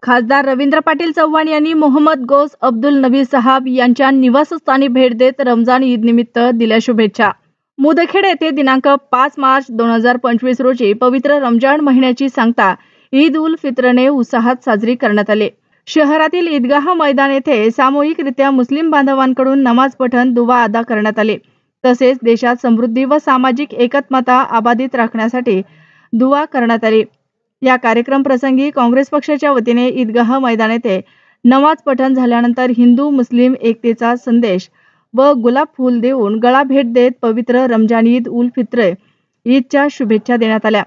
खासदार रवींद्र पाटील चव्हाण यांनी मोहम्मद गौस अब्दुल नबी साहब यांच्या निवासस्थानी भेट देत रमजान ईद निमित्त दिल्या शुभेच्छा। मुदखेड येथे दिनांक 5 मार्च 2025 रोजी पवित्र रमजान महिन्याची सांगता ईद उल फित्रने उत्साहात साजरी करण्यात आली। शहरातील ईदगाह मैदान येथे सामूहिकरित्या मुस्लिम बांधवांकडून नमाज पठण दुवा अदा करण्यात आले। तसेच देशात समृद्धी व सामाजिक एकत्मता अबाधित राखण्यासाठी दुवा करण्यात आली। या कार्यक्रम प्रसंगी काँग्रेस पक्षाच्या वतीने ईदगाह मैदान येथे नमाज पठण झाल्यानंतर हिंदू मुस्लिम एकतेचा संदेश व गुलाब फूल देऊन गळा भेट देत पवित्र रमजान ईद उल फित्र ईदच्या शुभेच्छा देण्यात आल्या।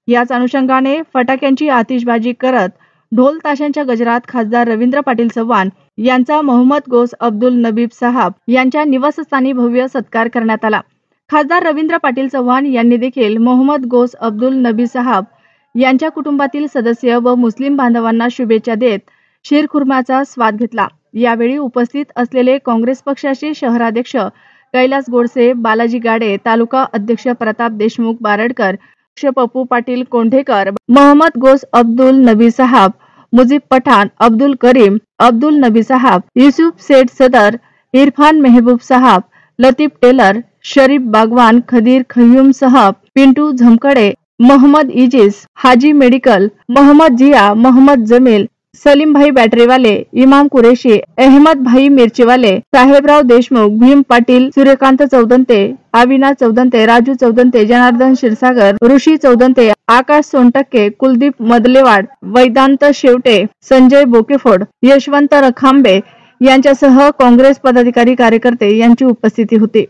याच अनुषंगाने फटाक्यांची आतिषबाजी करत ढोल ताशांच्या गजरात खासदार रवींद्र पाटील चव्हाण यांचा मोहम्मद गौस अब्दुल नबी साहब यांच्या निवासस्थानी भव्य सत्कार करण्यात आला। खासदार रवींद्र पाटील चव्हाण यांनी देखील मोहम्मद गौस अब्दुल नबी साहब यांच्या कुटुंबातील सदस्य व मुस्लिम बांधवांना शुभेच्छा देत शीरखुर्माचा स्वाद घेतला। यावेळी उपस्थित असलेले काँग्रेस पक्षाचे शहराध्यक्ष कैलास गोडसे, बालाजी गाडे, तालुका अध्यक्ष प्रताप देशमुख बारडकर, पप्पू पाटील कोंढेकर, मोहम्मद गौस अब्दुल नबी साहब, मुजीब पठाण, अब्दुल करीम अब्दुल नबी साहब, यूसुफ सेठ सदर, इरफान मेहबूब साहब, लतीफ टेलर, शरीफ बागवान, खदीर खयूम साहब, पिंटू झमकडे, मोहम्मद इजिस, हाजी मेडिकल, मोहम्मद जिया, मोहम्मद जमील, सलीम भाई बॅटरीवाले, इमाम कुरेशी, अहमद भाई मिरचीवाले, साहेबराव देशमुख, भीम पाटील, सूर्यकांत चौदंते, अविनाश चौदंते, राजू चौदंते, जनार्दन क्षीरसागर, ऋषी चौदंते, आकाश सोनटक्के, कुलदीप मदलेवाड, वैदांत शेवटे, संजय बोकेफोड, यशवंत रखांबे यांच्यासह काँग्रेस पदाधिकारी कार्यकर्ते यांची उपस्थिती होती।